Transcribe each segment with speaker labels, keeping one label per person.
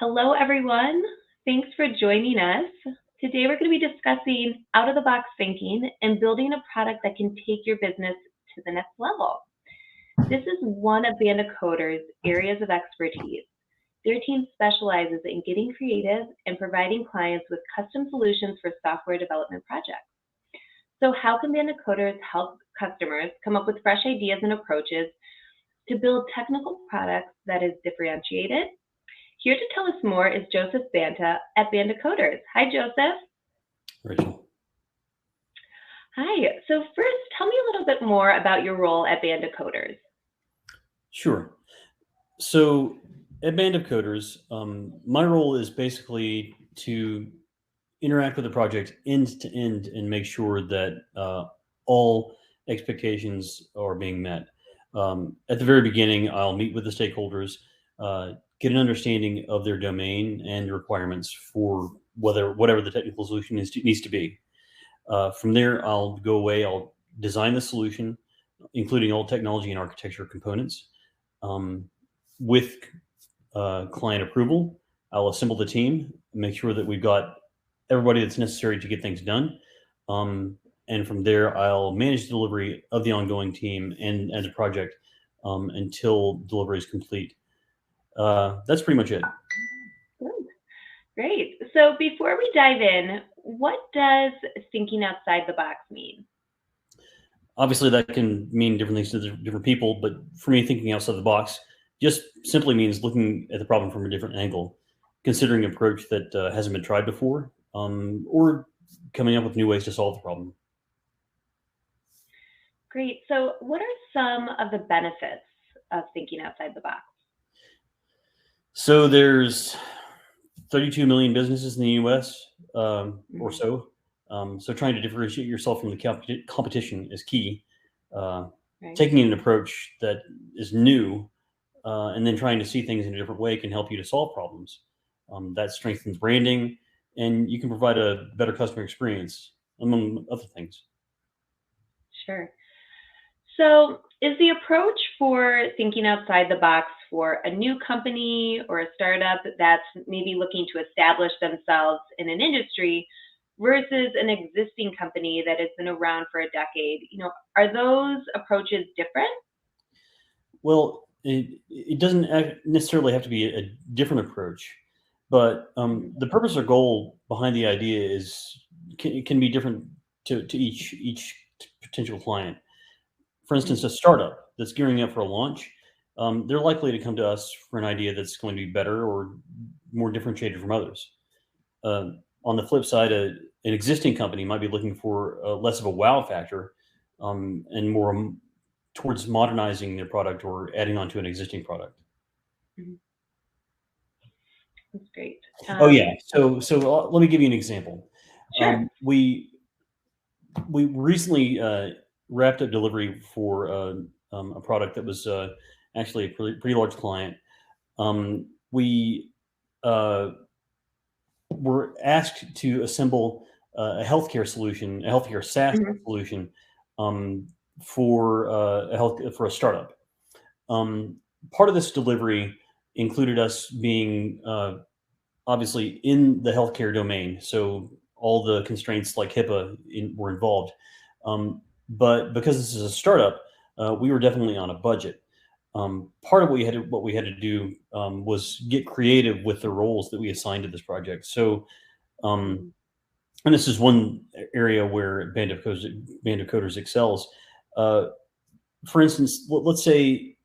Speaker 1: Hello, everyone. Thanks for joining us. Today, we're going to be discussing out-of-the-box thinking and building a product that can take your business to the next level. This is one of Banta Coder's areas of expertise. Their team specializes in getting creative and providing clients with custom solutions for software development projects. So how can Banta Coders help customers come up with fresh ideas and approaches to build technical products that is differentiated? Here to tell us more is Joseph Banta at Banta Coders. Hi, Joseph.
Speaker 2: Rachel.
Speaker 1: Hi. So first, tell me a little bit more about your role at Banta Coders.
Speaker 2: Sure. So at Banta Coders, my role is basically to interact with the project end to end and make sure that all expectations are being met. At the very beginning, I'll meet with the stakeholders, get an understanding of their domain and the requirements for whatever the technical solution needs to be. From there, I'll go away, I'll design the solution, including all technology and architecture components. With client approval, I'll assemble the team, make sure that we've got everybody that's necessary to get things done. And from there, I'll manage the delivery of the ongoing team and the project until delivery is complete. That's pretty much it.
Speaker 1: Great. So before we dive in, what does thinking outside the box mean?
Speaker 2: Obviously, that can mean different things to different people, but for me, thinking outside the box just simply means looking at the problem from a different angle, considering an approach that hasn't been tried before, or coming up with new ways to solve the problem.
Speaker 1: Great. So what are some of the benefits of thinking outside the box?
Speaker 2: So there's 32 million businesses in the U.S. Or so. So trying to differentiate yourself from the competition is key. Right. Taking an approach that is new and then trying to see things in a different way can help you to solve problems. That strengthens branding, and you can provide a better customer experience, among other things.
Speaker 1: Sure. So is the approach for thinking outside the box for a new company or a startup that's maybe looking to establish themselves in an industry versus an existing company that has been around for a decade? Are those approaches different?
Speaker 2: Well, it doesn't necessarily have to be a different approach, but the purpose or goal behind the idea can be different to each potential client. For instance, a startup that's gearing up for a launch, they're likely to come to us for an idea that's going to be better or more differentiated from others. On the flip side, an existing company might be looking for less of a wow factor and more towards modernizing their product or adding on to an existing product.
Speaker 1: That's great.
Speaker 2: Oh yeah. So let me give you an example.
Speaker 1: Sure.
Speaker 2: We recently wrapped up delivery for a product that was actually a pretty large client. We were asked to assemble a healthcare solution, a healthcare SaaS solution for a startup. Part of this delivery included us being obviously in the healthcare domain, so all the constraints like HIPAA were involved. But because this is a startup, we were definitely on a budget. Part of what we had to do was get creative with the roles that we assigned to this project. So, and this is one area where Banta Coders excels. For instance, let's say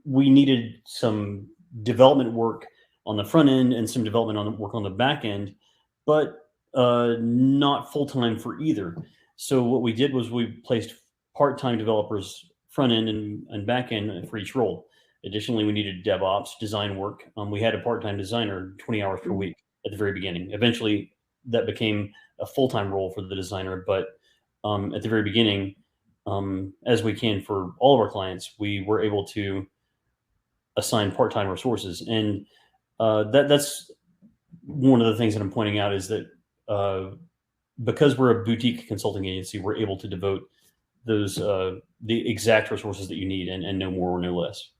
Speaker 2: we needed some development work on the front end and some development work on the back end, but not full-time for either. So what we did was we placed part-time developers front end and back end for each role. Additionally, we needed DevOps, design work. We had a part-time designer, 20 hours per week at the very beginning. Eventually, that became a full-time role for the designer. But at the very beginning, as we can for all of our clients, we were able to assign part-time resources. And that's one of the things that I'm pointing out is that because we're a boutique consulting agency, we're able to devote those the exact resources that you need and no more or no less.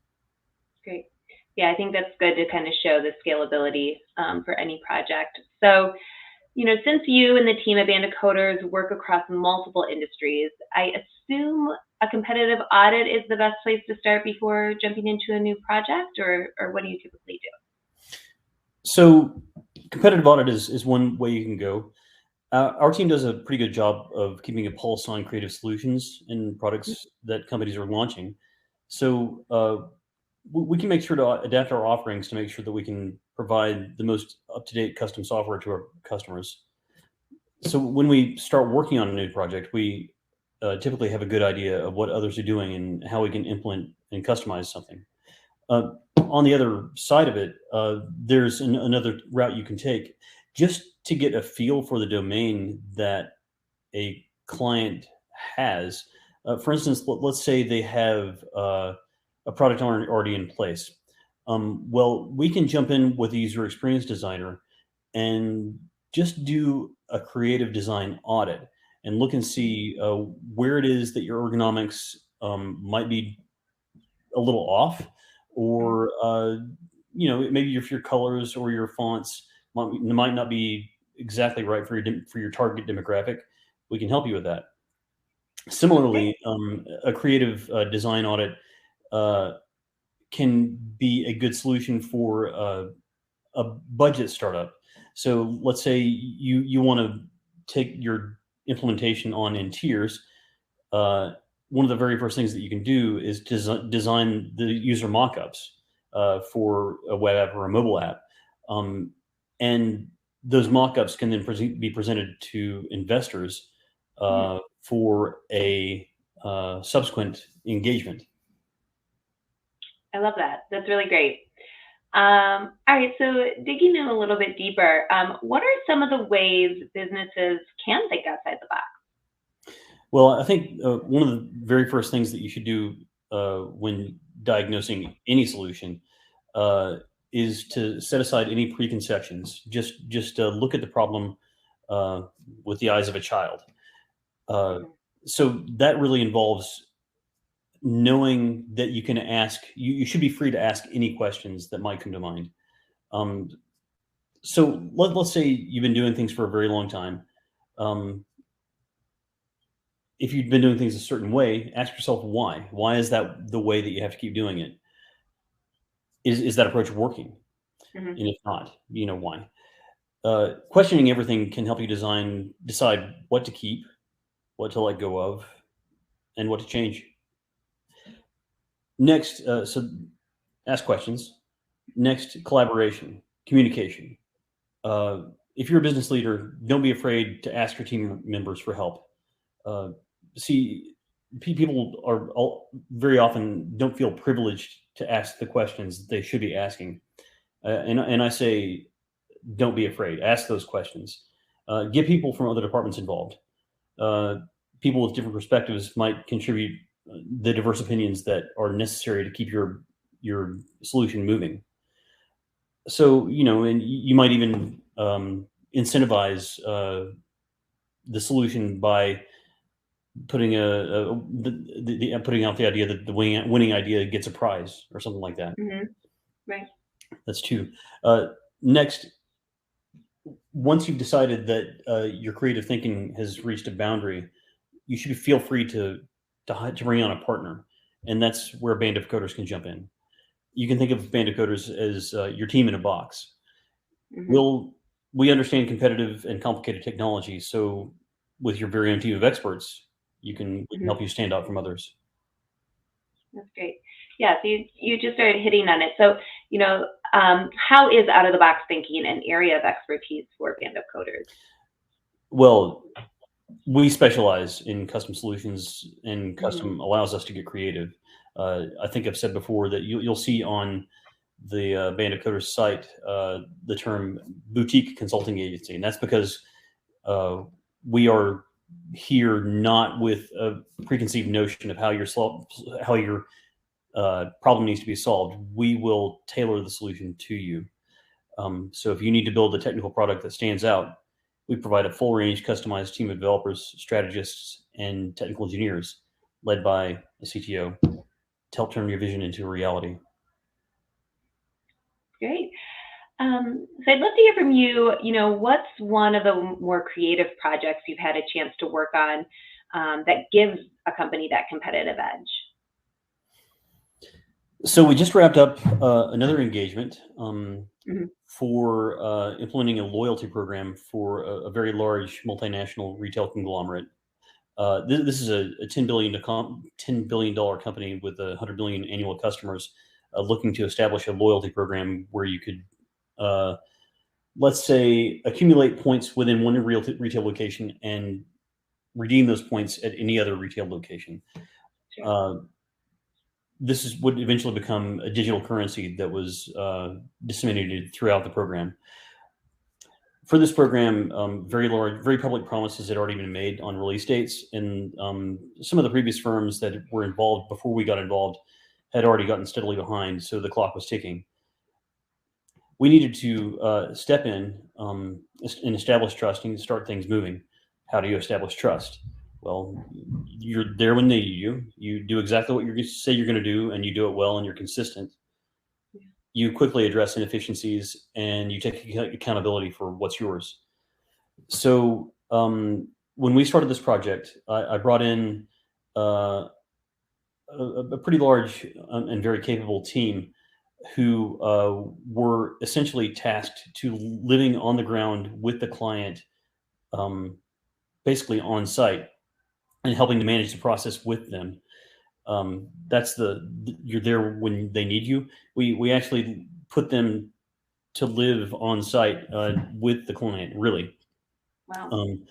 Speaker 1: Great. Yeah, I think that's good to kind of show the scalability for any project. So, since you and the team at Banda Coders work across multiple industries, I assume a competitive audit is the best place to start before jumping into a new project, or what do you typically do?
Speaker 2: So competitive audit is one way you can go. Our team does a pretty good job of keeping a pulse on creative solutions and products that companies are launching. So we can make sure to adapt our offerings to make sure that we can provide the most up-to-date custom software to our customers. So when we start working on a new project, we typically have a good idea of what others are doing and how we can implement and customize something. On the other side of it, there's another route you can take just to get a feel for the domain that a client has. For instance, let's say they have a product already in place. Well, we can jump in with the user experience designer and just do a creative design audit and look and see where it is that your ergonomics might be a little off, or maybe if your colors or your fonts might not be exactly right for your target demographic. We can help you with that. Similarly, a creative design audit can be a good solution for a budget startup. So let's say you want to take your implementation on in tiers. One of the very first things that you can do is design the user mockups for a web app or a mobile app. And those mockups can then be presented to investors for a subsequent engagement.
Speaker 1: I love that. That's really great. All right, so digging in a little bit deeper, what are some of the ways businesses can think outside the box?
Speaker 2: Well, I think one of the very first things that you should do when diagnosing any solution is to set aside any preconceptions. Just look at the problem with the eyes of a child. So that really involves knowing that you can ask. You should be free to ask any questions that might come to mind. So let's say you've been doing things for a very long time. If you've been doing things a certain way, ask yourself why. Why is that the way that you have to keep doing it? Is that approach working? And if not, why? Questioning everything can help you decide what to keep, what to let go of, and what to change. Next, so ask questions. Next, collaboration, communication. If you're a business leader, don't be afraid to ask your team members for help. See, people very often don't feel privileged to ask the questions they should be asking. And I say, don't be afraid. Ask those questions. Get people from other departments involved. People with different perspectives might contribute the diverse opinions that are necessary to keep your solution moving. So, and you might even incentivize the solution by putting putting out the idea that the winning idea gets a prize or something like that.
Speaker 1: Right.
Speaker 2: That's two. Next, once you've decided that your creative thinking has reached a boundary, you should feel free to bring on a partner, and that's where Band of Coders can jump in. You can think of Band of Coders as your team in a box. We understand competitive and complicated technology, so with your very own team of experts, we can help you stand out from others.
Speaker 1: That's great. Yeah, so you just started hitting on it. So, how is out-of-the-box thinking an area of expertise for Band of Coders?
Speaker 2: Well, we specialize in custom solutions, and custom allows us to get creative. I think I've said before that you'll see on the Band of Coders site the term boutique consulting agency, and that's because we are here not with a preconceived notion of how your problem needs to be solved. We will tailor the solution to you. So if you need to build a technical product that stands out, we provide a full range customized team of developers, strategists, and technical engineers led by a CTO to help turn your vision into a reality.
Speaker 1: So I'd love to hear from you, what's one of the more creative projects you've had a chance to work on that gives a company that competitive edge?
Speaker 2: So we just wrapped up another engagement
Speaker 1: Mhm.
Speaker 2: for implementing a loyalty program for a very large multinational retail conglomerate. This is a $10 billion company with 100 million annual customers looking to establish a loyalty program where you could, uh, let's say, accumulate points within one retail location and redeem those points at any other retail location.
Speaker 1: Sure.
Speaker 2: Uh, this would eventually become a digital currency that was disseminated throughout the program. For this program, very large, very public promises had already been made on release dates, and some of the previous firms that were involved before we got involved had already gotten steadily behind, so the clock was ticking. We needed to step in and establish trust and start things moving. How do you establish trust? Well, you're there when they need you. You do exactly what you say you're going to do, and you do it well, and you're consistent. You quickly address inefficiencies, and you take accountability for what's yours. So when we started this project, I brought in a pretty large and very capable team who were essentially tasked to living on the ground with the client, um, basically on site, and helping to manage the process with them. You're there when they need you. We actually put them to live on site with the client, really.
Speaker 1: Wow.
Speaker 2: Um,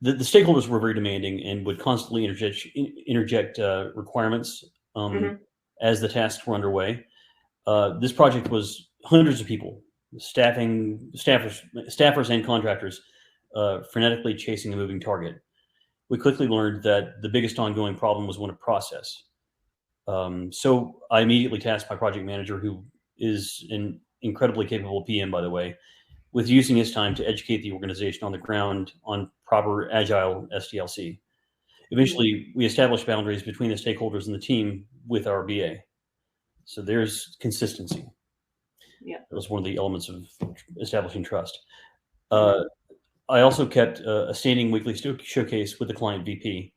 Speaker 2: the stakeholders were very demanding and would constantly interject requirements
Speaker 1: Hmm.
Speaker 2: as the tasks were underway. This project was hundreds of people, staffers and contractors, frenetically chasing a moving target. We quickly learned that the biggest ongoing problem was one of process. So I immediately tasked my project manager, who is an incredibly capable PM, by the way, with using his time to educate the organization on the ground on proper agile SDLC.
Speaker 1: Hmm.
Speaker 2: Eventually, we established boundaries between the stakeholders and the team with our BA. So there's consistency.
Speaker 1: Yeah.
Speaker 2: That was one of the elements of establishing trust.
Speaker 1: Hmm.
Speaker 2: Uh, I also kept a standing weekly showcase with the client VP.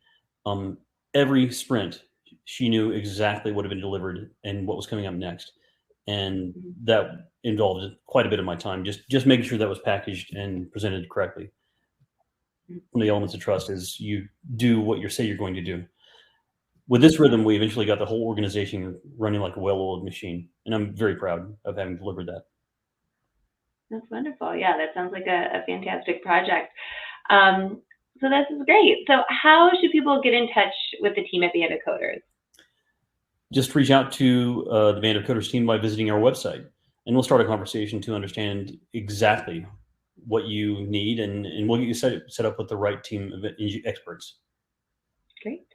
Speaker 2: Um, every sprint, she knew exactly what had been delivered and what was coming up next, and
Speaker 1: Hmm.
Speaker 2: that involved quite a bit of my time, just making sure that was packaged and presented correctly. One of the elements of trust is you do what you say you're going to do. With this
Speaker 1: Yeah.
Speaker 2: rhythm, we eventually got the whole organization running like a well-oiled machine, and I'm very proud of having delivered that.
Speaker 1: That's wonderful. Yeah, that sounds like a fantastic project. Um, so this is great. So how should people get in touch with the team at Banda Coders?
Speaker 2: Just reach out to the Band of Coders team by visiting our website, and we'll start a conversation to understand exactly what you need, and we'll get you set up with the right team of experts.
Speaker 1: Great.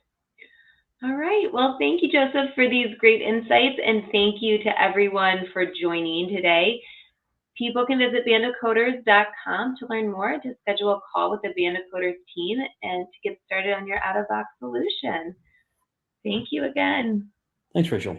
Speaker 1: All right. Well, thank you, Joseph, for these great insights, and thank you to everyone for joining today. People can visit bandofcoders.com to learn more, to schedule a call with the Band of Coders team, and to get started on your out-of-box solution. Thank you again.
Speaker 2: Thanks, Rachel.